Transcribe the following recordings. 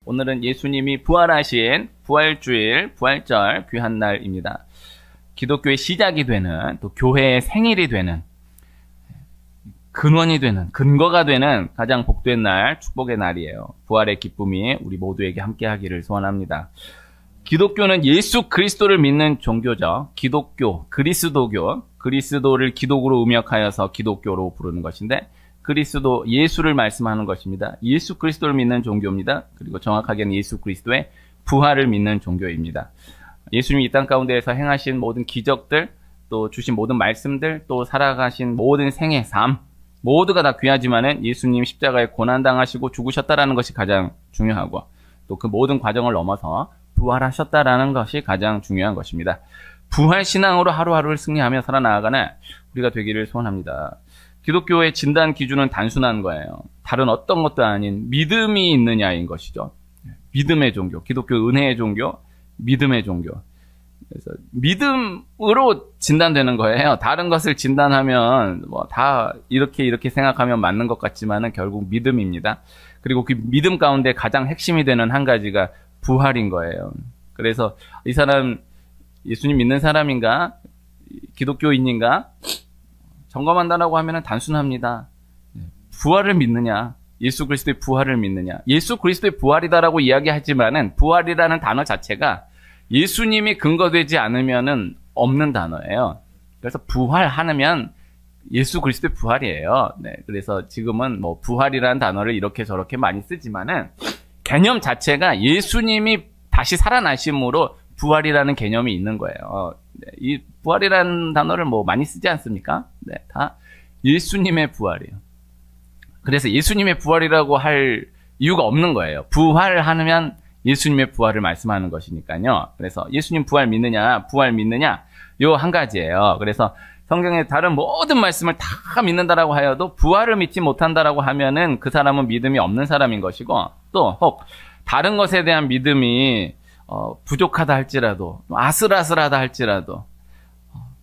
오늘은 예수님이 부활하신 부활주일, 부활절 귀한 날입니다. 기독교의 시작이 되는, 또 교회의 생일이 되는, 근원이 되는, 근거가 되는 가장 복된 날, 축복의 날이에요. 부활의 기쁨이 우리 모두에게 함께하기를 소원합니다. 기독교는 예수 그리스도를 믿는 종교죠. 기독교, 그리스도교, 그리스도를 기독으로 음역하여서 기독교로 부르는 것인데, 그리스도, 예수를 말씀하는 것입니다. 예수 그리스도를 믿는 종교입니다. 그리고 정확하게는 예수 그리스도의 부활을 믿는 종교입니다. 예수님이 이 땅 가운데에서 행하신 모든 기적들, 또 주신 모든 말씀들, 또 살아가신 모든 생애, 삶, 모두가 다 귀하지만은 예수님 십자가에 고난당하시고 죽으셨다라는 것이 가장 중요하고, 또 그 모든 과정을 넘어서 부활하셨다라는 것이 가장 중요한 것입니다. 부활 신앙으로 하루하루를 승리하며 살아나가는 우리가 되기를 소원합니다. 기독교의 진단 기준은 단순한 거예요. 다른 어떤 것도 아닌 믿음이 있느냐인 것이죠. 믿음의 종교, 기독교 은혜의 종교, 믿음의 종교. 그래서 믿음으로 진단되는 거예요. 다른 것을 진단하면 뭐 다 이렇게 생각하면 맞는 것 같지만은 결국 믿음입니다. 그리고 그 믿음 가운데 가장 핵심이 되는 한 가지가 부활인 거예요. 그래서 이 사람 예수님 믿는 사람인가? 기독교인인가? 점검한다라고 하면은 단순합니다. 부활을 믿느냐? 예수 그리스도의 부활을 믿느냐? 예수 그리스도의 부활이다라고 이야기하지만은 부활이라는 단어 자체가 예수님이 근거되지 않으면은 없는 단어예요. 그래서 부활하면 예수 그리스도의 부활이에요. 네. 그래서 지금은 뭐 부활이라는 단어를 이렇게 저렇게 많이 쓰지만은 개념 자체가 예수님이 다시 살아나심으로 부활이라는 개념이 있는 거예요. 네. 이 부활이라는 단어를 뭐 많이 쓰지 않습니까? 네. 다 예수님의 부활이에요. 그래서 예수님의 부활이라고 할 이유가 없는 거예요. 부활하면 예수님의 부활을 말씀하는 것이니까요. 그래서 예수님 부활 믿느냐, 부활 믿느냐, 요 한 가지예요. 그래서 성경의 다른 모든 말씀을 다 믿는다라고 하여도 부활을 믿지 못한다라고 하면은 그 사람은 믿음이 없는 사람인 것이고, 또 혹 다른 것에 대한 믿음이 부족하다 할지라도, 아슬아슬하다 할지라도,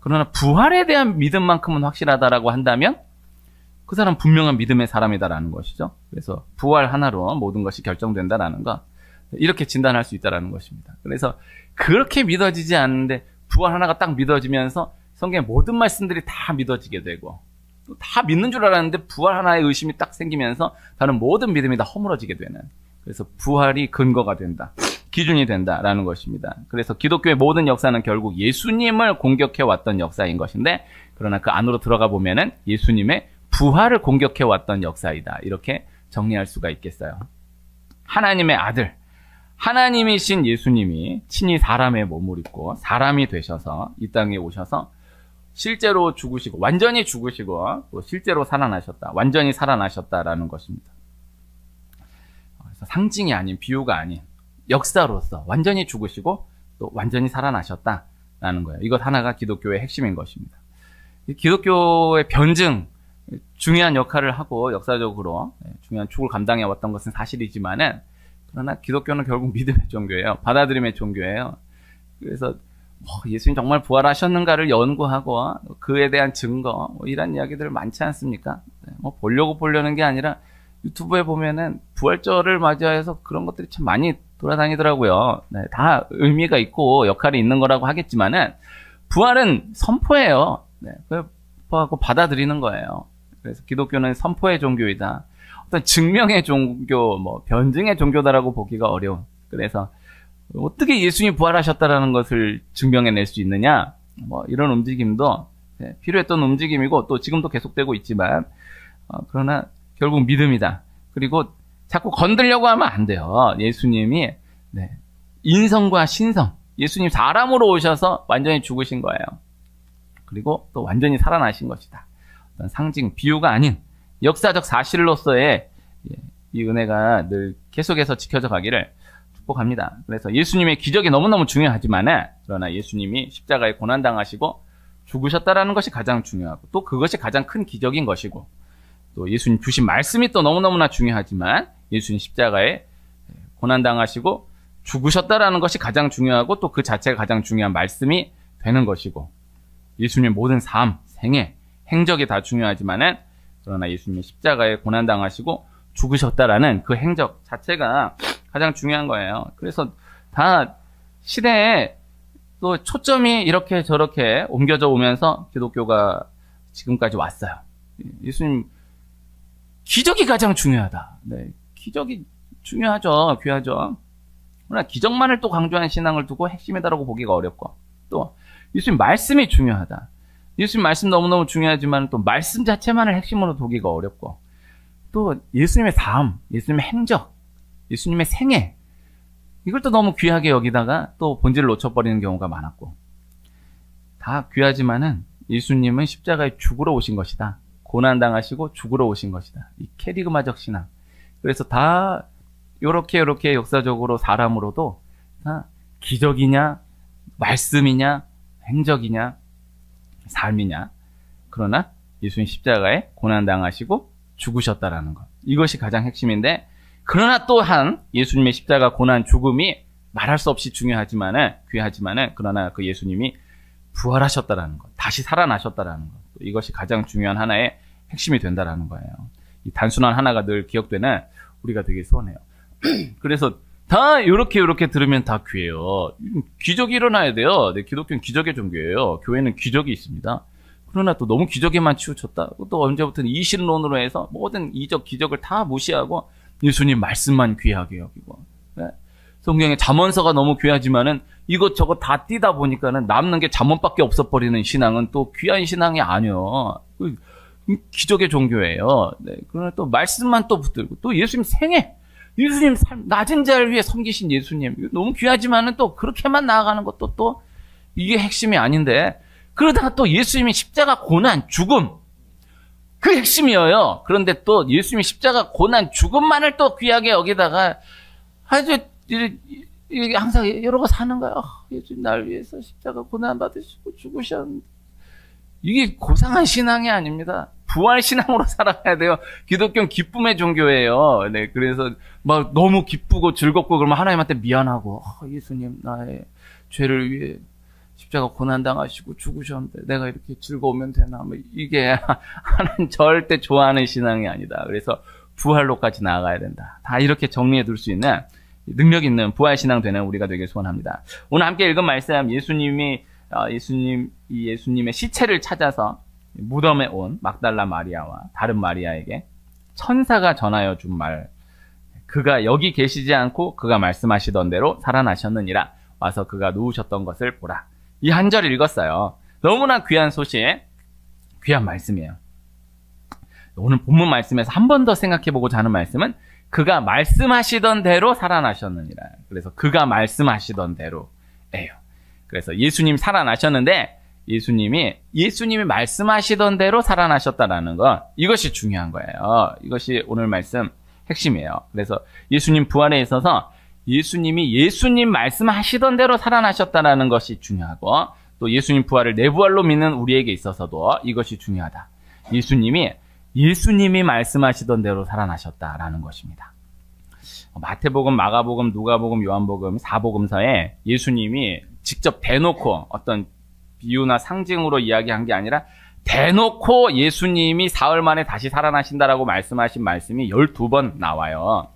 그러나 부활에 대한 믿음만큼은 확실하다라고 한다면 그 사람 분명한 믿음의 사람이다라는 것이죠. 그래서 부활 하나로 모든 것이 결정된다라는 거, 이렇게 진단할 수 있다라는 것입니다. 그래서 그렇게 믿어지지 않는데 부활 하나가 딱 믿어지면서 성경의 모든 말씀들이 다 믿어지게 되고, 또 다 믿는 줄 알았는데 부활 하나의 의심이 딱 생기면서 다른 모든 믿음이 다 허물어지게 되는, 그래서 부활이 근거가 된다, 기준이 된다라는 것입니다. 그래서 기독교의 모든 역사는 결국 예수님을 공격해왔던 역사인 것인데, 그러나 그 안으로 들어가 보면은 예수님의 부활을 공격해왔던 역사이다, 이렇게 정리할 수가 있겠어요. 하나님의 아들, 하나님이신 예수님이 친히 사람의 몸을 입고 사람이 되셔서 이 땅에 오셔서 실제로 죽으시고, 완전히 죽으시고, 또 실제로 살아나셨다, 완전히 살아나셨다라는 것입니다. 그래서 상징이 아닌, 비유가 아닌 역사로서 완전히 죽으시고 또 완전히 살아나셨다라는 거예요. 이것 하나가 기독교의 핵심인 것입니다. 기독교의 변증, 중요한 역할을 하고 역사적으로 중요한 축을 감당해 왔던 것은 사실이지만은, 그러나 기독교는 결국 믿음의 종교예요. 받아들임의 종교예요. 그래서 예수님 정말 부활하셨는가를 연구하고 그에 대한 증거, 이런 이야기들 많지 않습니까? 보려는 게 아니라 유튜브에 보면은 부활절을 맞이해서 그런 것들이 참 많이 돌아다니더라고요. 네, 다 의미가 있고 역할이 있는 거라고 하겠지만은 부활은 선포예요. 네, 선포하고 받아들이는 거예요. 그래서 기독교는 선포의 종교이다, 어떤 증명의 종교, 변증의 종교다라고 보기가 어려운. 그래서 어떻게 예수님이 부활하셨다라는 것을 증명해낼 수 있느냐, 이런 움직임도 필요했던 움직임이고 또 지금도 계속되고 있지만, 그러나 결국 믿음이다. 그리고 자꾸 건들려고 하면 안 돼요. 예수님이 인성과 신성, 예수님 사람으로 오셔서 완전히 죽으신 거예요. 그리고 또 완전히 살아나신 것이다. 어떤 상징, 비유가 아닌 역사적 사실로서의 이 은혜가 늘 계속해서 지켜져 가기를 축복합니다. 그래서 예수님의 기적이 너무너무 중요하지만, 그러나 예수님이 십자가에 고난당하시고 죽으셨다라는 것이 가장 중요하고, 또 그것이 가장 큰 기적인 것이고, 또 예수님 주신 말씀이 또 너무너무나 중요하지만, 예수님 십자가에 고난당하시고 죽으셨다라는 것이 가장 중요하고, 또 그 자체가 가장 중요한 말씀이 되는 것이고, 예수님의 모든 삶, 생애, 행적이 다 중요하지만은, 그러나 예수님이 십자가에 고난당하시고 죽으셨다라는 그 행적 자체가 가장 중요한 거예요. 그래서 다 시대에 또 초점이 이렇게 저렇게 옮겨져 오면서 기독교가 지금까지 왔어요. 예수님 기적이 가장 중요하다. 네, 기적이 중요하죠. 귀하죠. 그러나 기적만을 또 강조한 신앙을 두고 핵심이다라고 보기가 어렵고, 또 예수님 말씀이 중요하다. 예수님 말씀 너무너무 중요하지만 또 말씀 자체만을 핵심으로 두기가 어렵고, 또 예수님의 삶, 예수님의 행적, 예수님의 생애, 이걸 또 너무 귀하게 여기다가 또 본질을 놓쳐버리는 경우가 많았고, 다 귀하지만은 예수님은 십자가에 죽으러 오신 것이다. 고난당하시고 죽으러 오신 것이다. 이 캐리그마적 신앙. 그래서 다 요렇게 역사적으로 사람으로도 다 기적이냐, 말씀이냐, 행적이냐, 삶이냐. 그러나 예수님 십자가에 고난당하시고 죽으셨다라는 것. 이것이 가장 핵심인데, 그러나 또한 예수님의 십자가 고난 죽음이 말할 수 없이 중요하지만은, 귀하지만은, 그러나 그 예수님이 부활하셨다라는 것, 다시 살아나셨다라는 것, 이것이 가장 중요한 하나의 핵심이 된다라는 거예요. 이 단순한 하나가 늘 기억되는 우리가 되게 소원해요. 그래서 다 이렇게 들으면 다 귀해요. 기적이 일어나야 돼요. 네, 기독교는 기적의 종교예요. 교회는 기적이 있습니다. 그러나 또 너무 기적에만 치우쳤다. 또 언제부터는 이신론으로 해서 모든 이적 기적을 다 무시하고 예수님 말씀만 귀하게 여기고, 네? 성경에 잠언서가 너무 귀하지만은 이것저것 다 띄다 보니까는 남는 게 잠언밖에 없어버리는 신앙은 또 귀한 신앙이 아니요. 기적의 종교예요. 네. 그러나 또 말씀만 또 붙들고, 또 예수님 생애, 예수님 삶, 낮은 자를 위해 섬기신 예수님, 너무 귀하지만은 또 그렇게만 나아가는 것도 또 이게 핵심이 아닌데, 그러다가 또 예수님이 십자가 고난 죽음, 그 핵심이에요. 그런데 또 예수님이 십자가 고난 죽음만을 또 귀하게 여기다가 아주 항상 이러고 사는 거야. 예수님 날 위해서 십자가 고난 받으시고 죽으셨는데, 이게 고상한 신앙이 아닙니다. 부활 신앙으로 살아가야 돼요. 기독교는 기쁨의 종교예요. 네, 그래서 막 너무 기쁘고 즐겁고 그러면 하나님한테 미안하고, 예수님 나의 죄를 위해 십자가 고난당하시고 죽으셨는데 내가 이렇게 즐거우면 되나? 뭐 이게 하나님 절대 좋아하는 신앙이 아니다. 그래서 부활로까지 나아가야 된다. 다 이렇게 정리해 둘 수 있는 능력 있는 부활 신앙 되는 우리가 되길 소원합니다. 오늘 함께 읽은 말씀, 예수님의 시체를 찾아서 무덤에 온 막달라 마리아와 다른 마리아에게 천사가 전하여 준 말, 그가 여기 계시지 않고 그가 말씀하시던 대로 살아나셨느니라. 와서 그가 누우셨던 것을 보라. 이 한 절 읽었어요. 너무나 귀한 소식, 귀한 말씀이에요. 오늘 본문 말씀에서 한 번 더 생각해보고자 하는 말씀은 그가 말씀하시던 대로 살아나셨느니라. 그래서 그가 말씀하시던 대로예요. 그래서 예수님 살아나셨는데 예수님이 말씀하시던 대로 살아나셨다라는 것, 이것이 중요한 거예요. 이것이 오늘 말씀 핵심이에요. 그래서 예수님 부활에 있어서 예수님 말씀하시던 대로 살아나셨다라는 것이 중요하고, 또 예수님 부활을 내부활로 믿는 우리에게 있어서도 이것이 중요하다. 예수님이 말씀하시던 대로 살아나셨다라는 것입니다. 마태복음, 마가복음, 누가복음, 요한복음 4복음서에 예수님이 직접 대놓고 어떤 비유나 상징으로 이야기한 게 아니라 대놓고 예수님이 사흘 만에 다시 살아나신다라고 말씀하신 말씀이 12번 나와요.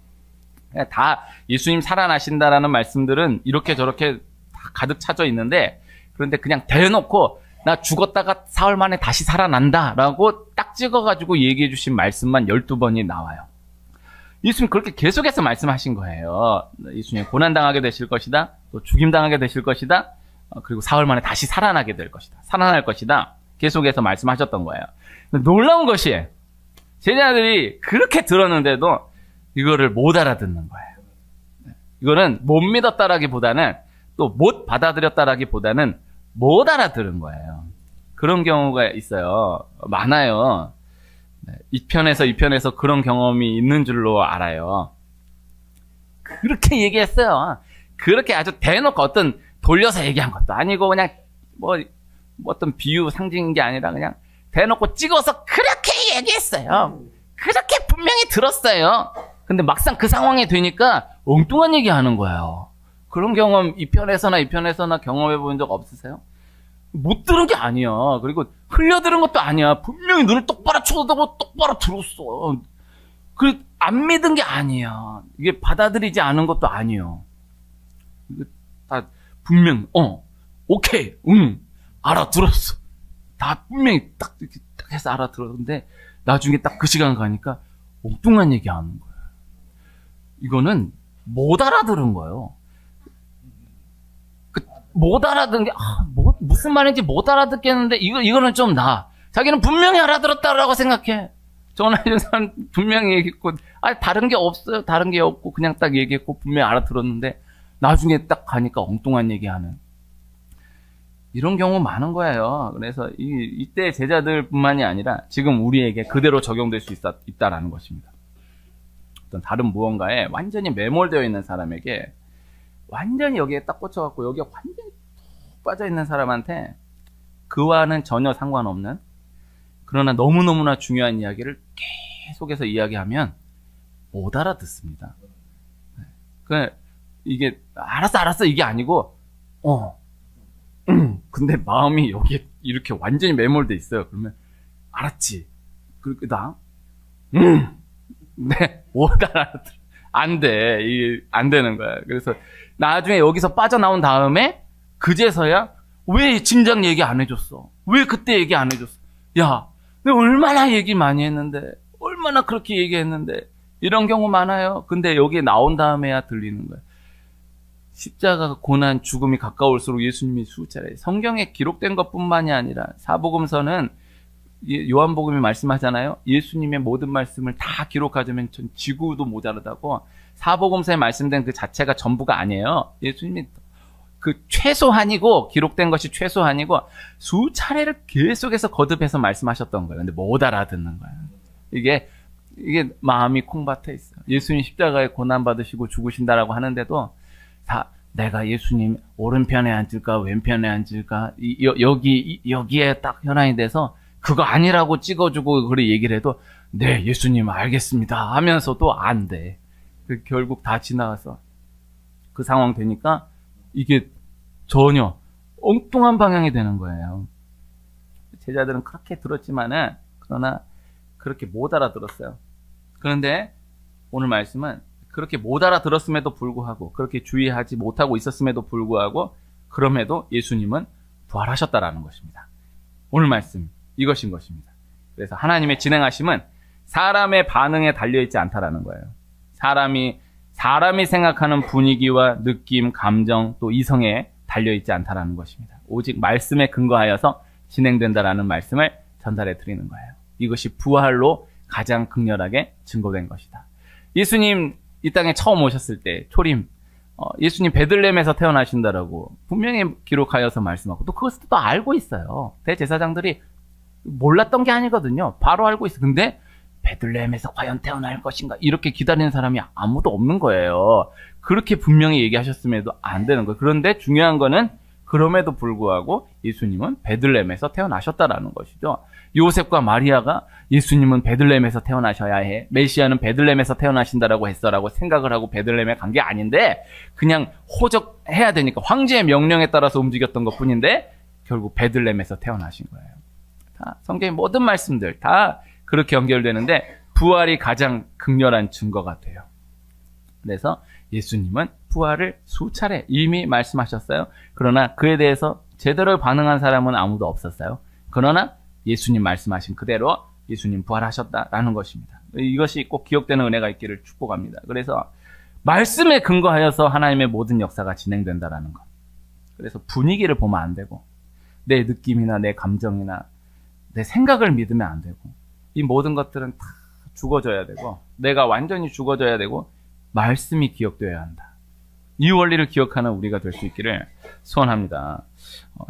다 예수님 살아나신다라는 말씀들은 이렇게 저렇게 다 가득 차져 있는데, 그런데 그냥 대놓고 나 죽었다가 사흘 만에 다시 살아난다라고 딱 찍어가지고 얘기해 주신 말씀만 12번이 나와요. 예수님 그렇게 계속해서 말씀하신 거예요. 예수님 고난당하게 되실 것이다. 또 죽임당하게 되실 것이다. 그리고 사흘 만에 다시 살아나게 될 것이다. 살아날 것이다. 계속해서 말씀하셨던 거예요. 놀라운 것이 제자들이 그렇게 들었는데도 이거를 못 알아듣는 거예요. 이거는 못 믿었다라기보다는, 또 못 받아들였다라기보다는 못 알아들은 거예요. 그런 경우가 있어요. 많아요. 이 편에서 그런 경험이 있는 줄로 알아요. 그렇게 얘기했어요. 그렇게 아주 대놓고 어떤 돌려서 얘기한 것도 아니고 그냥 뭐 어떤 비유 상징인 게 아니라 그냥 대놓고 찍어서 그렇게 얘기했어요. 그렇게 분명히 들었어요. 근데 막상 그 상황이 되니까 엉뚱한 얘기 하는 거예요. 그런 경험 이 편에서나 경험해 본 적 없으세요? 못 들은 게 아니야. 그리고 흘려 들은 것도 아니야. 분명히 눈을 똑바로 쳐다보고 똑바로 들었어. 안 믿은 게 아니야. 이게 받아들이지 않은 것도 아니에요. 이거 다 분명, 오케이, 알아들었어. 다 분명히 딱 이렇게 딱 해서 알아들었는데, 나중에 딱 그 시간 가니까 엉뚱한 얘기 하는 거예요. 이거는 못 알아들은 거예요. 못 알아듣는 게, 무슨 말인지 못 알아듣겠는데, 이거는 좀 자기는 분명히 알아들었다라고 생각해. 전화해준 사람 분명히 얘기했고, 다른 게 없어요. 다른 게 없고, 그냥 딱 얘기했고, 분명히 알아들었는데, 나중에 딱 가니까 엉뚱한 얘기하는. 이런 경우 많은 거예요. 그래서 이때 제자들뿐만이 아니라 지금 우리에게 그대로 적용될 수 있다라는 것입니다. 어떤 다른 무언가에 완전히 매몰되어 있는 사람에게 완전히 여기에 딱 꽂혀갖고 여기에 완전히 푹 빠져있는 사람한테 그와는 전혀 상관없는 그러나 너무너무나 중요한 이야기를 계속해서 이야기하면 못 알아듣습니다. 이게 알았어 이게 아니고 근데 마음이 여기에 이렇게 완전히 매몰돼 있어요. 그러면 알았지. 그리고 네, 못 알아들어. 안 돼. 이게 안 되는 거야. 그래서 나중에 여기서 빠져나온 다음에 그제서야 왜 진작 얘기 안 해줬어? 왜 그때 얘기 안 해줬어? 야, 내가 얼마나 얘기 많이 했는데, 얼마나 그렇게 얘기했는데, 이런 경우 많아요. 근데 여기에 나온 다음에야 들리는 거야. 십자가 고난 죽음이 가까울수록 예수님이 수차례 성경에 기록된 것뿐만이 아니라 사복음서는 요한복음이 말씀하잖아요. 예수님의 모든 말씀을 다 기록하자면 전 지구도 모자르다고. 사복음서에 말씀된 그 자체가 전부가 아니에요. 예수님이 그 최소한이고 기록된 것이 최소한이고 수차례를 계속해서 거듭해서 말씀하셨던 거예요. 근데 못 알아듣는 거예요. 이게 마음이 콩밭에 있어요. 예수님 십자가에 고난 받으시고 죽으신다라고 하는데도 다 내가 예수님 오른편에 앉을까 왼편에 앉을까 여기에 딱 현황이 돼서 그거 아니라고 찍어주고 그래 얘기를 해도 네 예수님 알겠습니다 하면서도 안 돼. 결국 다 지나가서 그 상황 되니까 이게 전혀 엉뚱한 방향이 되는 거예요. 제자들은 그렇게 들었지만은 그러나 그렇게 못 알아들었어요. 그런데 오늘 말씀은 그렇게 못 알아들었음에도 불구하고 그렇게 주의하지 못하고 있었음에도 불구하고 그럼에도 예수님은 부활하셨다라는 것입니다. 오늘 말씀 이것인 것입니다. 그래서 하나님의 진행하심은 사람의 반응에 달려있지 않다라는 거예요. 사람이 생각하는 분위기와 느낌, 감정 또 이성에 달려있지 않다라는 것입니다. 오직 말씀에 근거하여서 진행된다라는 말씀을 전달해 드리는 거예요. 이것이 부활로 가장 극렬하게 증거된 것이다. 예수님 이 땅에 처음 오셨을 때 초림 예수님 베들레헴에서 태어나신다라고 분명히 기록하여서 말씀하고 또 그것을 또 알고 있어요. 대제사장들이 몰랐던 게 아니거든요. 바로 알고 있어요. 근데 베들레헴에서 과연 태어날 것인가 이렇게 기다리는 사람이 아무도 없는 거예요. 그렇게 분명히 얘기하셨음에도 안 되는 거예요. 그런데 중요한 거는 그럼에도 불구하고 예수님은 베들레헴에서 태어나셨다라는 것이죠. 요셉과 마리아가 예수님은 베들레헴에서 태어나셔야 해. 메시아는 베들레헴에서 태어나신다라고 했어라고 생각을 하고 베들레헴에 간 게 아닌데 그냥 호적해야 되니까 황제의 명령에 따라서 움직였던 것뿐인데 결국 베들레헴에서 태어나신 거예요. 다 성경의 모든 말씀들 다 그렇게 연결되는데 부활이 가장 극렬한 증거가 돼요. 그래서 예수님은 부활을 수차례 이미 말씀하셨어요. 그러나 그에 대해서 제대로 반응한 사람은 아무도 없었어요. 그러나 예수님 말씀하신 그대로 예수님 부활하셨다라는 것입니다. 이것이 꼭 기억되는 은혜가 있기를 축복합니다. 그래서 말씀에 근거하여서 하나님의 모든 역사가 진행된다라는 것. 그래서 분위기를 보면 안 되고 내 느낌이나 내 감정이나 내 생각을 믿으면 안 되고 이 모든 것들은 다 죽어져야 되고 내가 완전히 죽어져야 되고 말씀이 기억되어야 한다. 이 원리를 기억하는 우리가 될 수 있기를 소원합니다.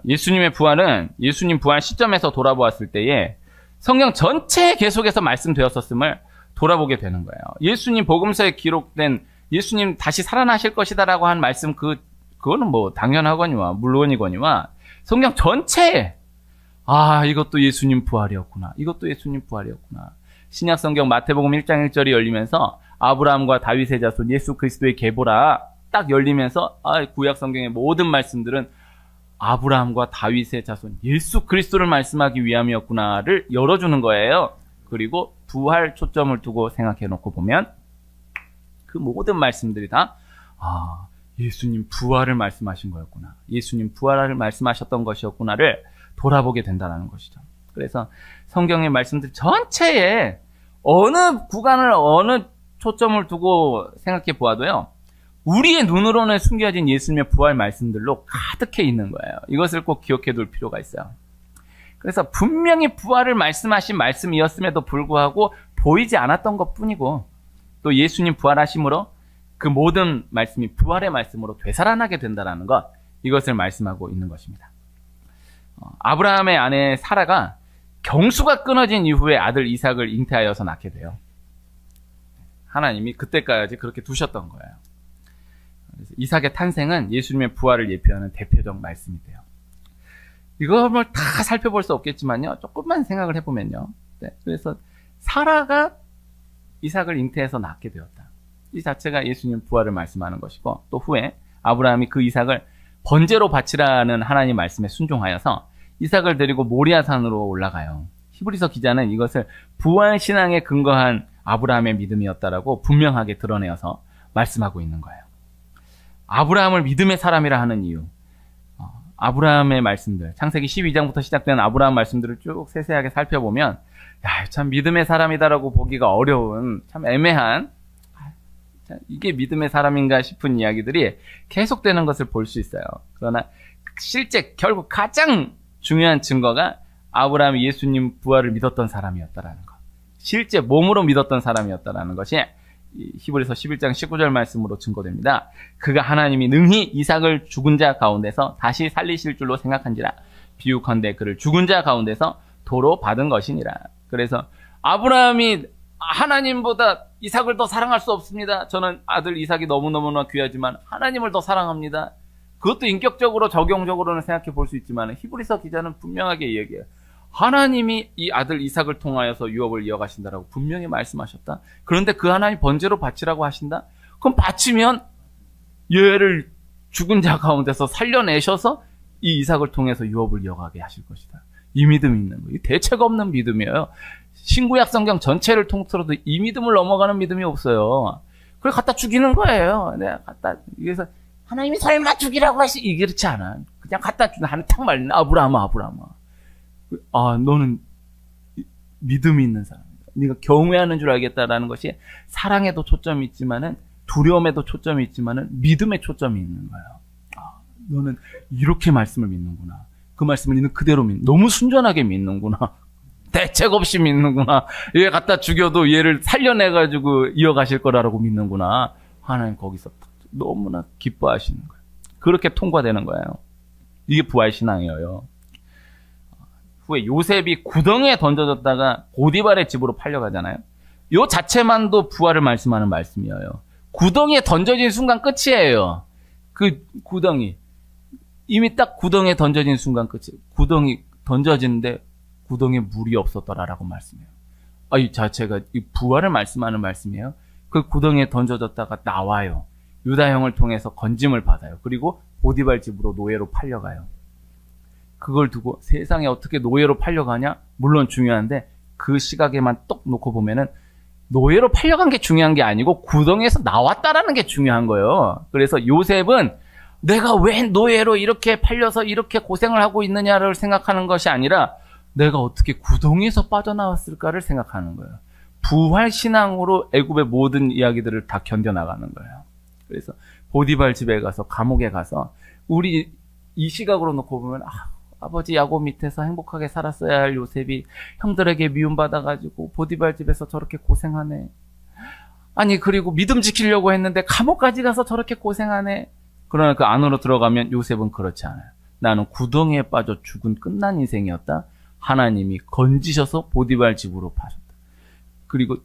예수님의 부활은 예수님 부활 시점에서 돌아보았을 때에 성경 전체에 계속해서 말씀되었었음을 돌아보게 되는 거예요. 예수님 복음서에 기록된 예수님 다시 살아나실 것이다라고 한 말씀 그거는 뭐 당연하거니와 물론이거니와 성경 전체에 이것도 예수님 부활이었구나. 이것도 예수님 부활이었구나. 신약 성경 마태복음 1장 1절이 열리면서 아브라함과 다윗의 자손 예수 그리스도의 계보라 딱 열리면서 구약 성경의 모든 말씀들은 아브라함과 다윗의 자손 예수 그리스도를 말씀하기 위함이었구나를 열어주는 거예요. 그리고 부활 초점을 두고 생각해 놓고 보면 그 모든 말씀들이 다 예수님 부활을 말씀하신 거였구나. 예수님 부활을 말씀하셨던 것이었구나를 돌아보게 된다는 것이죠. 그래서 성경의 말씀들 전체에 어느 구간을 어느 초점을 두고 생각해 보아도요. 우리의 눈으로는 숨겨진 예수님의 부활 말씀들로 가득해 있는 거예요. 이것을 꼭 기억해 둘 필요가 있어요. 그래서 분명히 부활을 말씀하신 말씀이었음에도 불구하고 보이지 않았던 것뿐이고 또 예수님 부활하심으로 그 모든 말씀이 부활의 말씀으로 되살아나게 된다는 것, 이것을 말씀하고 있는 것입니다. 아브라함의 아내 사라가 경수가 끊어진 이후에 아들 이삭을 잉태하여서 낳게 돼요. 하나님이 그때까지 그렇게 두셨던 거예요. 그래서 이삭의 탄생은 예수님의 부활을 예표하는 대표적 말씀이 돼요. 이걸 다 살펴볼 수 없겠지만요. 조금만 생각을 해보면요. 네, 그래서 사라가 이삭을 잉태해서 낳게 되었다. 이 자체가 예수님 부활을 말씀하는 것이고 또 후에 아브라함이 그 이삭을 번제로 바치라는 하나님 말씀에 순종하여서 이삭을 데리고 모리아산으로 올라가요. 히브리서 기자는 이것을 부활 신앙에 근거한 아브라함의 믿음이었다라고 분명하게 드러내어서 말씀하고 있는 거예요. 아브라함을 믿음의 사람이라 하는 이유, 아브라함의 말씀들, 창세기 12장부터 시작되는 아브라함 말씀들을 쭉 세세하게 살펴보면 참 믿음의 사람이다라고 보기가 어려운 참 애매한 이게 믿음의 사람인가 싶은 이야기들이 계속되는 것을 볼 수 있어요. 그러나 실제 결국 가장 중요한 증거가 아브라함이 예수님 부활을 믿었던 사람이었다라는 것, 실제 몸으로 믿었던 사람이었다라는 것이 히브리서 11장 19절 말씀으로 증거됩니다. 그가 하나님이 능히 이삭을 죽은 자 가운데서 다시 살리실 줄로 생각한지라 비유컨대 그를 죽은 자 가운데서 도로 받은 것이니라. 그래서 아브라함이 하나님보다 이삭을 더 사랑할 수 없습니다. 저는 아들 이삭이 너무너무나 귀하지만 하나님을 더 사랑합니다. 그것도 인격적으로 적용적으로는 생각해 볼 수 있지만 히브리서 기자는 분명하게 얘기해요. 하나님이 이 아들 이삭을 통하여서 유업을 이어가신다라고 분명히 말씀하셨다. 그런데 그 하나님 번제로 바치라고 하신다? 그럼 바치면 얘를 죽은 자 가운데서 살려내셔서 이 이삭을 통해서 유업을 이어가게 하실 것이다. 이 믿음이 있는 거예요. 대책 없는 믿음이에요. 신구약 성경 전체를 통틀어도 이 믿음을 넘어가는 믿음이 없어요. 그걸 갖다 죽이는 거예요. 내가 갖다, 그래서 하나님이 설마 죽이라고 하시, 이게 그렇지 않아. 그냥 갖다 주는, 하나 탁 말리는, 아브라함아. 너는 믿음이 있는 사람이다. 네가 경외하는 줄 알겠다라는 것이 사랑에도 초점이 있지만은, 두려움에도 초점이 있지만은, 믿음에 초점이 있는 거예요. 너는 이렇게 말씀을 믿는구나. 그 말씀을 있는 그대로 너무 순전하게 믿는구나. 대책 없이 믿는구나. 얘 갖다 죽여도 얘를 살려내가지고 이어가실 거라고 믿는구나. 하나님 거기서 너무나 기뻐하시는 거예요. 그렇게 통과되는 거예요. 이게 부활신앙이에요. 후에 요셉이 구덩이에 던져졌다가 보디발의 집으로 팔려가잖아요. 요 자체만도 부활을 말씀하는 말씀이에요. 구덩이에 던져진 순간 끝이에요. 그 구덩이. 이미 딱 구덩이에 던져진 순간 끝이에요. 구덩이 던져지는데 구덩이에 물이 없었더라라고 말씀해요. 이 자체가 이 부활을 말씀하는 말씀이에요. 그 구덩이에 던져졌다가 나와요. 유다형을 통해서 건짐을 받아요. 그리고 보디발 집으로 노예로 팔려가요. 그걸 두고 세상에 어떻게 노예로 팔려가냐? 물론 중요한데 그 시각에만 똑 놓고 보면은 노예로 팔려간 게 중요한 게 아니고 구덩이에서 나왔다라는 게 중요한 거예요. 그래서 요셉은 내가 왜 노예로 이렇게 팔려서 이렇게 고생을 하고 있느냐를 생각하는 것이 아니라 내가 어떻게 구덩이에서 빠져나왔을까를 생각하는 거예요. 부활신앙으로 애굽의 모든 이야기들을 다 견뎌나가는 거예요. 그래서 보디발 집에 가서 감옥에 가서 우리 이 시각으로 놓고 보면 아버지 야곱 밑에서 행복하게 살았어야 할 요셉이 형들에게 미움받아가지고 보디발 집에서 저렇게 고생하네. 아니 그리고 믿음 지키려고 했는데 감옥까지 가서 저렇게 고생하네. 그러나 그 안으로 들어가면 요셉은 그렇지 않아요. 나는 구덩이에 빠져 죽은 끝난 인생이었다. 하나님이 건지셔서 보디발 집으로 파셨다. 그리고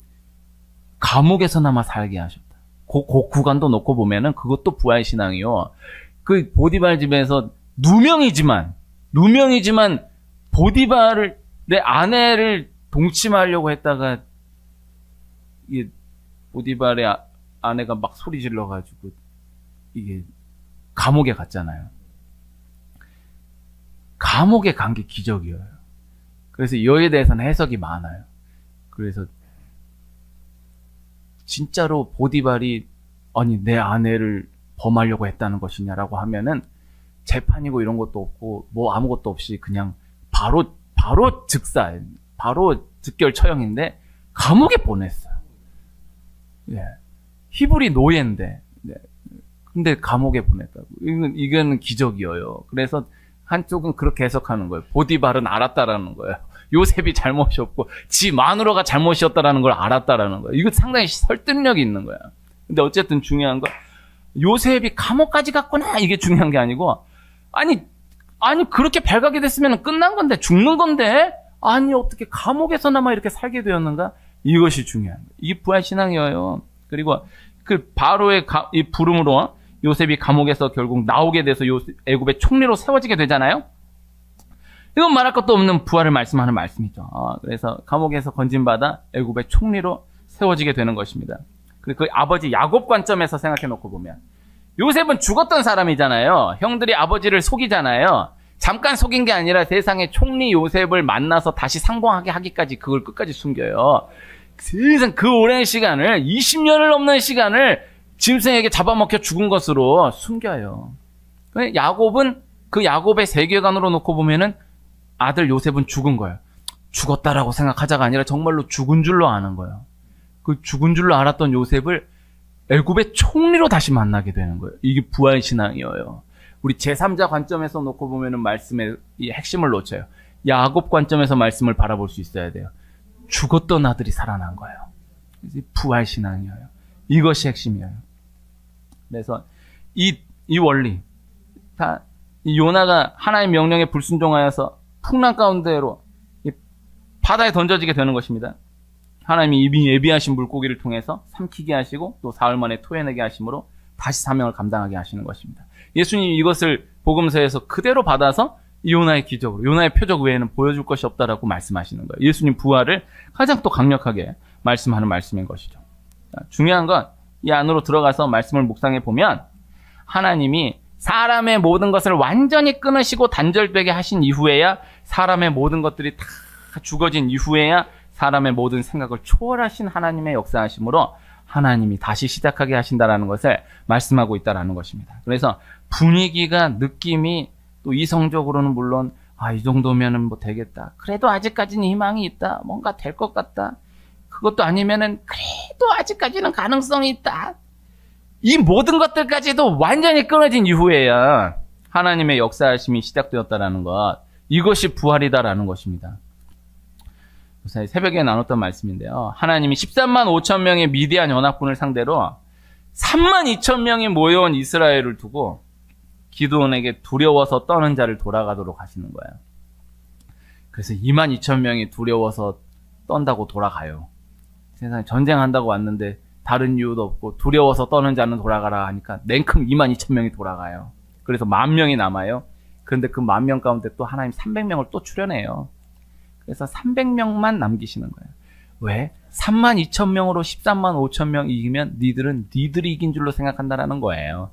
감옥에서나마 살게 하셨다. 그 구간도 놓고 보면은 그것도 부활신앙이요. 그 보디발 집에서 누명이지만 보디발을 내 아내를 동침하려고 했다가 이게 보디발의 아내가 막 소리 질러가지고 이게 감옥에 갔잖아요. 감옥에 간 게 기적이에요. 그래서 이거에 대해서는 해석이 많아요. 그래서 진짜로 보디발이 아니 내 아내를 범하려고 했다는 것이냐라고 하면은 재판이고 이런 것도 없고 뭐 아무것도 없이 그냥 바로 즉사, 바로 즉결 처형인데 감옥에 보냈어요. 예. 히브리 노예인데, 네. 근데 감옥에 보냈다고. 이건 기적이에요. 그래서 한쪽은 그렇게 해석하는 거예요. 보디발은 알았다라는 거예요. 요셉이 잘못이 없고 지 마누라가 잘못이었다라는 걸 알았다라는 거예요. 이거 상당히 설득력이 있는 거야. 근데 어쨌든 중요한 건 요셉이 감옥까지 갔구나 이게 중요한 게 아니고 아니 그렇게 발각이 됐으면 끝난 건데 죽는 건데 아니 어떻게 감옥에서나마 이렇게 살게 되었는가 이것이 중요한 거예요. 이게 부활신앙이에요. 그리고 그 바로의 이 부름으로 요셉이 감옥에서 결국 나오게 돼서 애굽의 총리로 세워지게 되잖아요. 이건 말할 것도 없는 부활을 말씀하는 말씀이죠. 그래서 감옥에서 건진받아 애굽의 총리로 세워지게 되는 것입니다. 그리고 그 아버지 야곱 관점에서 생각해 놓고 보면 요셉은 죽었던 사람이잖아요. 형들이 아버지를 속이잖아요. 잠깐 속인 게 아니라 세상의 총리 요셉을 만나서 다시 상봉하게 하기까지 그걸 끝까지 숨겨요. 세상 그 오랜 시간을 20년을 넘는 시간을 짐승에게 잡아먹혀 죽은 것으로 숨겨요. 야곱은 그 야곱의 세계관으로 놓고 보면은 아들 요셉은 죽은 거예요. 죽었다라고 생각하자가 아니라 정말로 죽은 줄로 아는 거예요. 그 죽은 줄로 알았던 요셉을 애굽의 총리로 다시 만나게 되는 거예요. 이게 부활신앙이에요. 우리 제3자 관점에서 놓고 보면은 말씀의 이 핵심을 놓쳐요. 야곱 관점에서 말씀을 바라볼 수 있어야 돼요. 죽었던 아들이 살아난 거예요. 부활신앙이에요. 이것이 핵심이에요. 그래서 이 원리, 이 요나가 하나님의 명령에 불순종하여서 풍랑 가운데로 바다에 던져지게 되는 것입니다. 하나님이 이미 예비하신 물고기를 통해서 삼키게 하시고 또 사흘 만에 토해내게 하심으로 다시 사명을 감당하게 하시는 것입니다. 예수님이 이것을 복음서에서 그대로 받아서 요나의 기적으로, 요나의 표적 외에는 보여줄 것이 없다라고 말씀하시는 거예요. 예수님 부활을 가장 또 강력하게 말씀하는 말씀인 것이죠. 중요한 건 이 안으로 들어가서 말씀을 묵상해 보면 하나님이 사람의 모든 것을 완전히 끊으시고 단절되게 하신 이후에야 사람의 모든 것들이 다 죽어진 이후에야 사람의 모든 생각을 초월하신 하나님의 역사하심으로 하나님이 다시 시작하게 하신다라는 것을 말씀하고 있다라는 것입니다. 그래서 분위기가 느낌이 또 이성적으로는 물론 이 정도면은 뭐 되겠다. 그래도 아직까지는 희망이 있다. 뭔가 될 것 같다. 그것도 아니면은 그래도 아직까지는 가능성이 있다. 이 모든 것들까지도 완전히 끊어진 이후에야 하나님의 역사하심이 시작되었다라는 것. 이것이 부활이다라는 것입니다. 새벽에 나눴던 말씀인데요. 하나님이 13만 5천 명의 미디안 연합군을 상대로 3만 2천 명이 모여온 이스라엘을 두고 기드온에게 두려워서 떠는 자를 돌아가도록 하시는 거예요. 그래서 2만 2천 명이 두려워서 떤다고 돌아가요. 세상에 전쟁한다고 왔는데 다른 이유도 없고 두려워서 떠는 자는 돌아가라 하니까 냉큼 2만 2천 명이 돌아가요. 그래서 10,000명이 남아요. 그런데 그 10,000명 가운데 또 하나님 300명을 또 출연해요. 그래서 300명만 남기시는 거예요. 왜? 3만 2천 명으로 13만 5천 명 이기면 니들이 이긴 줄로 생각한다라는 거예요.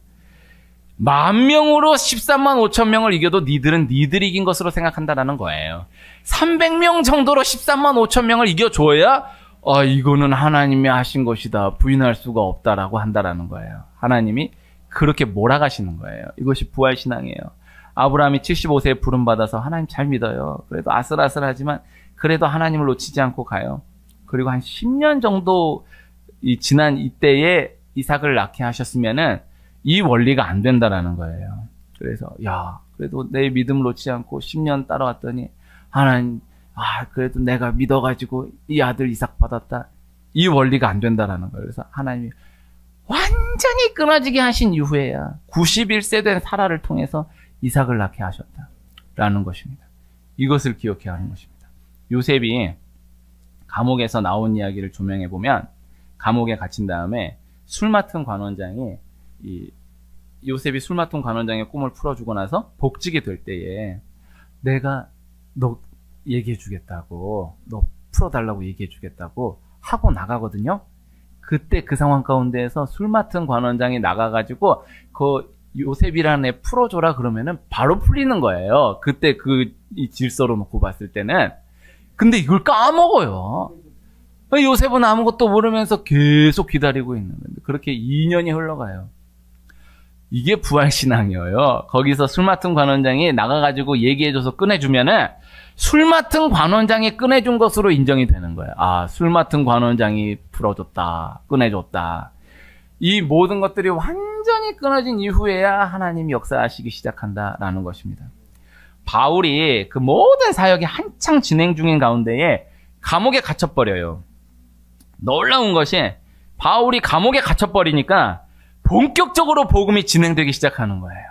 10,000명으로 13만 5천 명을 이겨도 니들이 이긴 것으로 생각한다라는 거예요. 300명 정도로 13만 5천 명을 이겨줘야 이거는 하나님이 하신 것이다. 부인할 수가 없다라고 한다라는 거예요. 하나님이 그렇게 몰아가시는 거예요. 이것이 부활신앙이에요. 아브라함이 75세에 부름받아서 하나님 잘 믿어요. 그래도 아슬아슬하지만 그래도 하나님을 놓치지 않고 가요. 그리고 한 10년 정도 지난 이때에 이삭을 낳게 하셨으면은 이 원리가 안 된다라는 거예요. 그래서 그래도 내 믿음을 놓지 않고 10년 따라왔더니 하나님 그래도 내가 믿어가지고 이 아들 이삭 받았다. 이 원리가 안 된다라는 거예요. 그래서 하나님이 완전히 끊어지게 하신 이후에야 91세 된 사라를 통해서 이삭을 낳게 하셨다라는 것입니다. 이것을 기억해야 하는 것입니다. 요셉이 감옥에서 나온 이야기를 조명해 보면 감옥에 갇힌 다음에 술 맡은 관원장이 요셉이 술 맡은 관원장의 꿈을 풀어주고 나서 복직이 될 때에 내가 너 얘기해 주겠다고, 너 풀어달라고 얘기해 주겠다고 하고 나가거든요. 그때 그 상황 가운데에서 술 맡은 관원장이 나가가지고 그 요셉이라는 애 풀어줘라 그러면은 바로 풀리는 거예요. 그때 이 질서로 놓고 봤을 때는. 근데 이걸 까먹어요. 요셉은 아무것도 모르면서 계속 기다리고 있는 거예요. 그렇게 2년이 흘러가요. 이게 부활신앙이에요. 거기서 술 맡은 관원장이 나가가지고 얘기해줘서 꺼내주면은 술 맡은 관원장이 꺼내준 것으로 인정이 되는 거예요. 아, 술 맡은 관원장이 풀어줬다, 꺼내줬다. 이 모든 것들이 완전히 끊어진 이후에야 하나님이 역사하시기 시작한다라는 것입니다. 바울이 그 모든 사역이 한창 진행 중인 가운데에 감옥에 갇혀버려요. 놀라운 것이 바울이 감옥에 갇혀버리니까 본격적으로 복음이 진행되기 시작하는 거예요.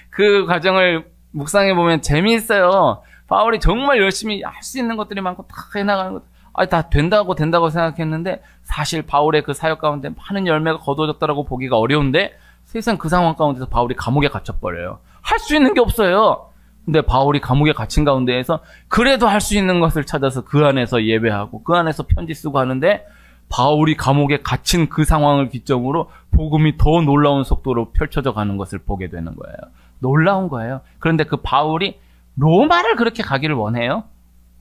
그 과정을 묵상해 보면 재미있어요. 바울이 정말 열심히 할 수 있는 것들이 많고 다 해나가는 것, 다 된다고 생각했는데 사실 바울의 그 사역 가운데 많은 열매가 거두어졌다라고 보기가 어려운데 세상 그 상황 가운데서 바울이 감옥에 갇혀버려요. 할 수 있는 게 없어요. 근데 바울이 감옥에 갇힌 가운데에서 그래도 할 수 있는 것을 찾아서 그 안에서 예배하고 그 안에서 편지 쓰고 하는데 바울이 감옥에 갇힌 그 상황을 기점으로 복음이 더 놀라운 속도로 펼쳐져 가는 것을 보게 되는 거예요. 놀라운 거예요. 그런데 그 바울이 로마를 그렇게 가기를 원해요.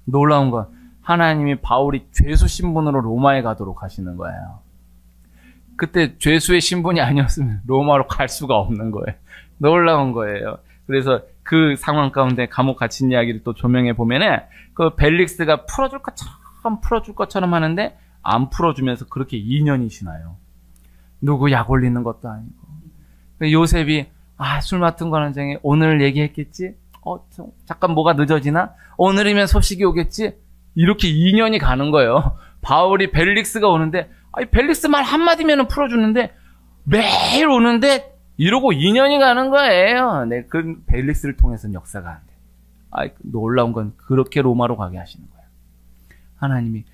놀라운 건 하나님이 바울이 죄수 신분으로 로마에 가도록 하시는 거예요. 그때 죄수의 신분이 아니었으면 로마로 갈 수가 없는 거예요. 놀라운 거예요. 그래서 그 상황 가운데 감옥 갇힌 이야기를 또 조명해 보면은 그 벨릭스가 풀어줄 것처럼 하는데 안 풀어주면서 그렇게 2년이 지나요. 누구 약 올리는 것도 아니고. 요셉이 술 맡은 관원장이 오늘 얘기했겠지? 잠깐 뭐가 늦어지나? 오늘이면 소식이 오겠지? 이렇게 2년이 가는 거예요. 바울이 벨릭스가 오는데 벨릭스 말 한마디면 풀어주는데 매일 오는데 이러고 2년이 가는 거예요. 네, 그 벨릭스를 통해서는 역사가 안 돼. 놀라운 건 그렇게 로마로 가게 하시는 거예요. 하나님이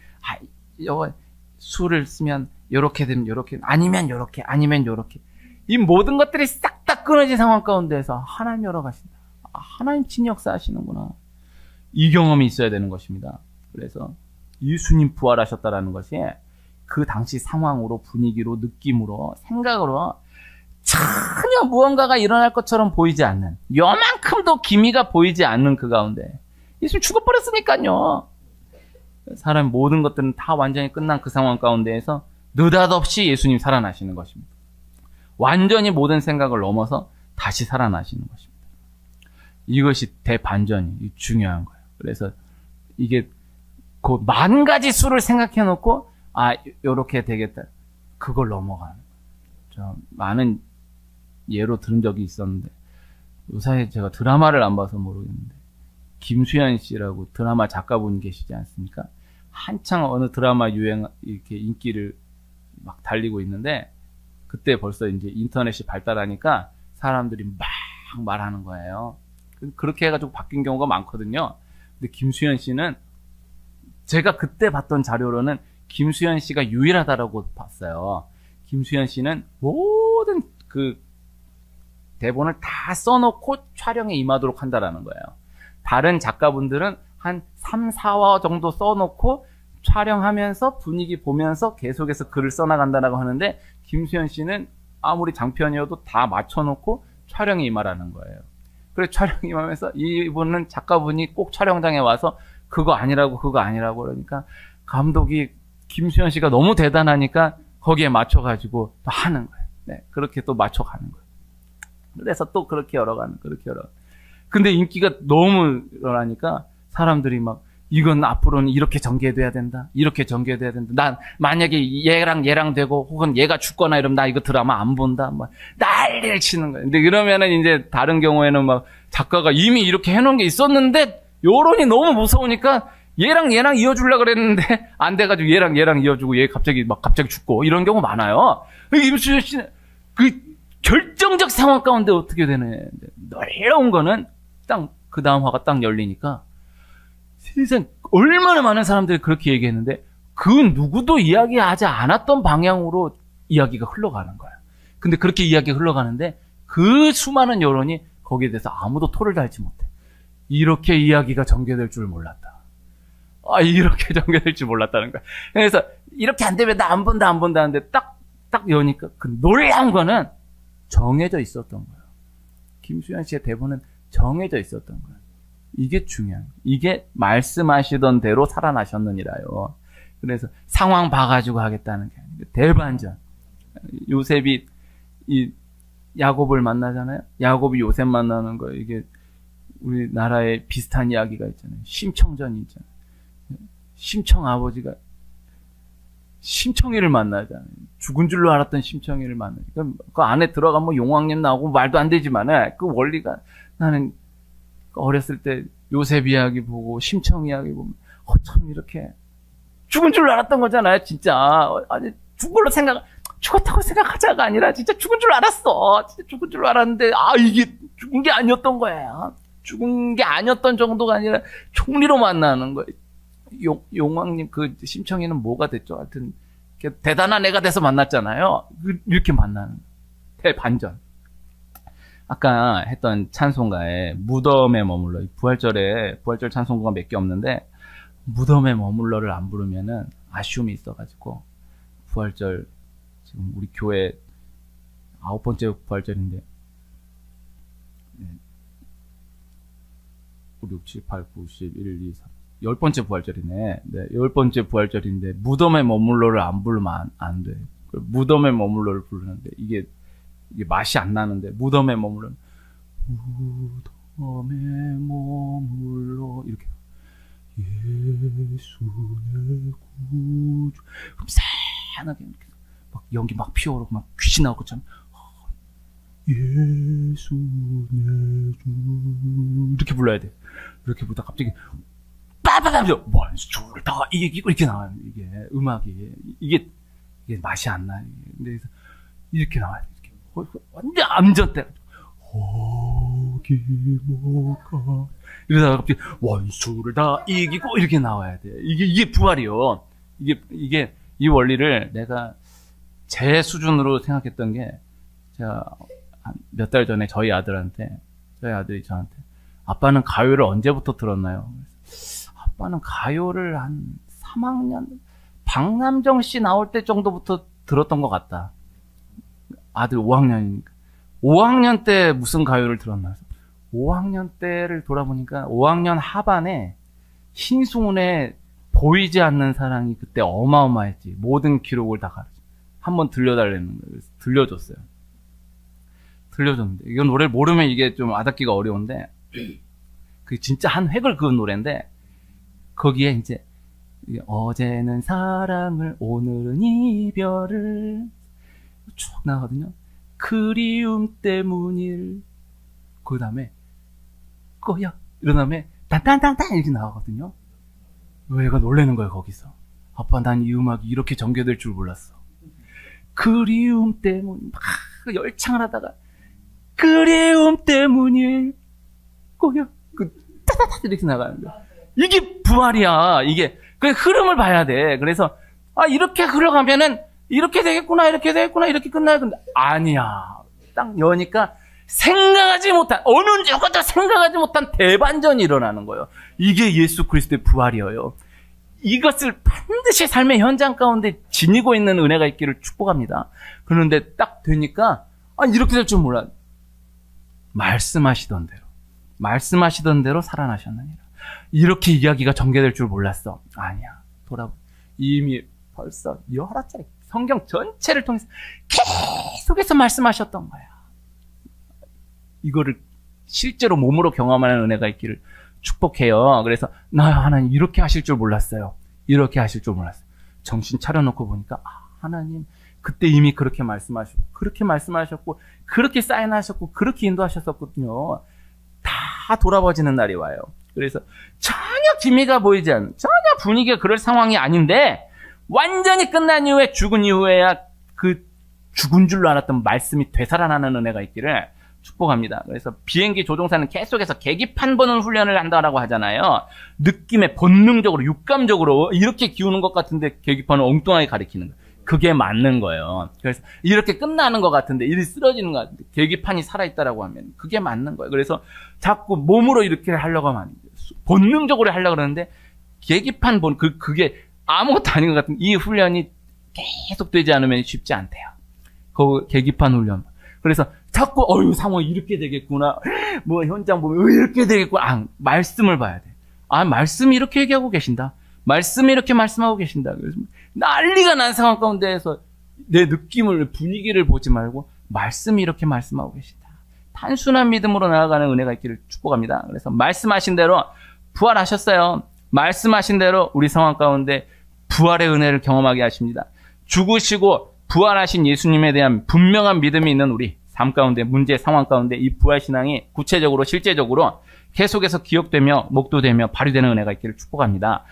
술을 쓰면 요렇게 되면 요렇게, 아니면 요렇게, 아니면 요렇게. 이 모든 것들이 싹 다 끊어진 상황 가운데에서 하나님 열어가신다. 하나님 친히 역사하시는구나. 이 경험이 있어야 되는 것입니다. 그래서 예수님 부활하셨다라는 것이 그 당시 상황으로, 분위기로, 느낌으로, 생각으로 전혀 무언가가 일어날 것처럼 보이지 않는, 요만큼도 기미가 보이지 않는 그 가운데 예수님 죽어버렸으니까요. 사람 모든 것들은 다 완전히 끝난 그 상황 가운데에서 느닷없이 예수님 살아나시는 것입니다. 완전히 모든 생각을 넘어서 다시 살아나시는 것입니다. 이것이 대반전이 중요한 거예요. 그래서 이게 그 만 가지 수를 생각해 놓고 요렇게 되겠다. 그걸 넘어가는 거예요. 많은 예로 들은 적이 있었는데 요새 제가 드라마를 안 봐서 모르겠는데 김수현 씨라고 드라마 작가분 계시지 않습니까? 한창 어느 드라마 이렇게 인기를 막 달리고 있는데 그때 벌써 이제 인터넷이 발달하니까 사람들이 막 말하는 거예요. 그렇게 해가지고 바뀐 경우가 많거든요. 근데 김수현 씨는 제가 그때 봤던 자료로는 김수현 씨가 유일하다라고 봤어요. 김수현 씨는 모든 그 대본을 다 써놓고 촬영에 임하도록 한다라는 거예요. 다른 작가분들은 한 3, 4화 정도 써놓고 촬영하면서 분위기 보면서 계속해서 글을 써나간다라고 하는데 김수현 씨는 아무리 장편이어도 다 맞춰놓고 촬영에 임하라는 거예요. 그래서 촬영에 임하면서 이분은 작가분이 꼭 촬영장에 와서 그거 아니라고 그러니까 감독이 김수현 씨가 너무 대단하니까 거기에 맞춰가지고 또 하는 거예요. 네, 그렇게 또 맞춰가는 거예요. 그래서 또 그렇게 열어가는. 근데 인기가 너무 일어나니까 사람들이 막 이건 앞으로는 이렇게 전개돼야 된다. 난 만약에 얘랑 되고 혹은 얘가 죽거나 이러면 나 이거 드라마 안 본다. 막 난리를 치는 거예요. 근데 그러면은 이제 다른 경우에는 막 작가가 이미 이렇게 해놓은 게 있었는데 여론이 너무 무서우니까 얘랑 이어주려고 그랬는데 안 돼가지고 얘랑 이어주고 얘 갑자기 죽고 이런 경우 많아요. 임수현 씨는 그 결정적 상황 가운데 어떻게 되는 놀라운 거는 딱 그 다음 화가 딱 열리니까 세상 얼마나 많은 사람들이 그렇게 얘기했는데 그 누구도 이야기하지 않았던 방향으로 이야기가 흘러가는 거야. 근데 그렇게 이야기가 흘러가는데 그 수많은 여론이 거기에 대해서 아무도 토를 달지 못해. 이렇게 이야기가 전개될 줄 몰랐다. 이렇게 전개될 줄 몰랐다는 거야. 그래서 이렇게 안 되면 나 안 본다 하는데 딱 여니까 그 놀라운 거는 정해져 있었던 거예요. 김수현 씨의 대본은 정해져 있었던 거예요. 이게 중요한 거예요. 이게 말씀하시던 대로 살아나셨느니라요. 그래서 상황 봐가지고 하겠다는 게 아니고 대반전. 요셉이 이 야곱을 만나잖아요. 야곱이 요셉 만나는 거, 이게 우리나라에 비슷한 이야기가 있잖아요. 심청전이 있잖아요. 심청 아버지가 심청이를 만나잖아요. 죽은 줄로 알았던 심청이를 만나요. 그 안에 들어가면 용왕님 나오고 말도 안 되지만, 그 원리가, 나는 어렸을 때 요셉 이야기 보고 심청 이야기 보면, 참 이렇게 죽은 줄로 알았던 거잖아요. 진짜. 아니, 죽었다고 생각하자가 아니라 진짜 죽은 줄 알았어. 진짜 죽은 줄 알았는데, 이게 죽은 게 아니었던 거야. 죽은 게 아니었던 정도가 아니라 총리로 만나는 거예요. 용왕님 그 심청이는 뭐가 됐죠? 하여튼 대단한 애가 돼서 만났잖아요. 이렇게 만나는 대반전. 아까 했던 찬송가에 무덤에 머물러, 부활절 찬송가가 몇 개 없는데 무덤에 머물러를 안 부르면은 아쉬움이 있어가지고, 부활절 지금 우리 교회 9번째 부활절인데 5, 6, 7, 8, 9, 10, 1, 2, 3 10번째 부활절이네. 네, 10번째 부활절인데 무덤에 머물러를 안 부르면 안 돼. 무덤에 머물러를 부르는데 이게 맛이 안 나는데, 무덤에 머물러 이렇게 예수의 구주 험산하게 막 연기 막 피어오르고 막 귀신 나올 것처럼 예수 내 주 이렇게 불러야 돼. 이렇게 부르다 갑자기 빠바바바바 원수를 다 이기고 이렇게 나와요. 이게 음악이 이게 맛이 안 나요. 그래서 이렇게 나와요. 이렇게 완전 암전 때 호기모가 이러다가 갑자기 원수를 다 이기고 이렇게 나와야 돼. 이게 부활이요. 이게 이 원리를 내가 제 수준으로 생각했던 게, 제가 몇 달 전에 저희 아들이 저한테 아빠는 가요를 언제부터 들었나요? 아빠는 가요를 한 3학년 박남정 씨 나올 때 정도부터 들었던 것 같다. 아들 5학년이니까 5학년 때 무슨 가요를 들었나? 5학년 때를 돌아보니까 5학년 하반에 신승훈의 보이지 않는 사랑이 그때 어마어마했지. 모든 기록을 다 가르쳐. 한번 들려달라는 거예요. 그래서 들려줬는데 이건 노래를 모르면 이게 좀 와닿기가 어려운데, 그 진짜 한 획을 그은 노래인데, 거기에 이제 어제는 사랑을 오늘은 이별을 쭉 나가거든요. 그리움 때문일, 그 다음에 거야, 이런 다음에 딴딴딴딴 이렇게 나가거든요. 얘가 놀라는 거예요. 거기서 아빠, 난 이 음악이 이렇게 전개될 줄 몰랐어. 그리움 때문, 막 열창을 하다가 그리움 때문일 거야, 따다다 이렇게 나가는 거야. 이게 부활이야. 이게 그 흐름을 봐야 돼. 그래서 이렇게 흘러가면은 이렇게 되겠구나, 이렇게 되겠구나, 이렇게 끝나야. 근데 아니야. 딱 여니까 어느 누구도 생각하지 못한 대반전이 일어나는 거예요. 이게 예수 그리스도의 부활이에요. 이것을 반드시 삶의 현장 가운데 지니고 있는 은혜가 있기를 축복합니다. 그런데 딱 되니까 이렇게 될 줄 몰라. 말씀하시던 대로 살아나셨느니라. 이렇게 이야기가 전개될 줄 몰랐어. 아니야. 이미 벌써 여러 차례 성경 전체를 통해서 계속해서 말씀하셨던 거야. 이거를 실제로 몸으로 경험하는 은혜가 있기를 축복해요. 그래서 하나님 이렇게 하실 줄 몰랐어요. 이렇게 하실 줄 몰랐어요. 정신 차려놓고 보니까 하나님 그때 이미 그렇게 말씀하셨고 그렇게 사인하셨고 그렇게 인도하셨었거든요. 다 돌아버지는 날이 와요. 그래서 전혀 기미가 보이지 않는, 전혀 분위기가 그럴 상황이 아닌데 완전히 끝난 이후에, 죽은 이후에야 그 죽은 줄로 알았던 말씀이 되살아나는 은혜가 있기를 축복합니다. 그래서 비행기 조종사는 계속해서 계기판 보는 훈련을 한다라고 하잖아요. 느낌에 본능적으로, 육감적으로 이렇게 기우는 것 같은데 계기판을 엉뚱하게 가리키는 거예요. 그게 맞는 거예요. 그래서 이렇게 끝나는 것 같은데 일이 쓰러지는 것 같은데 계기판이 살아있다라고 하면 그게 맞는 거예요. 그래서 자꾸 몸으로 이렇게 하려고 하면 본능적으로 하려고 그러는데 계기판 그게 아무것도 아닌 것 같은 이 훈련이 계속 되지 않으면 쉽지 않대요. 그 계기판 훈련. 그래서 자꾸 상황이 이렇게 되겠구나. 현장 보면 이렇게 되겠구나. 말씀을 봐야 돼. 말씀이 이렇게 얘기하고 계신다. 말씀이 이렇게 말씀하고 계신다. 그래서 난리가 난 상황 가운데에서 내 느낌을, 분위기를 보지 말고 말씀이 이렇게 말씀하고 계신다. 단순한 믿음으로 나아가는 은혜가 있기를 축복합니다. 그래서 말씀하신 대로 부활하셨어요. 말씀하신 대로 우리 상황 가운데 부활의 은혜를 경험하게 하십니다. 죽으시고 부활하신 예수님에 대한 분명한 믿음이 있는 우리 삶 가운데, 문제 상황 가운데 이 부활신앙이 구체적으로 실제적으로 계속해서 기억되며 목도되며 발휘되는 은혜가 있기를 축복합니다.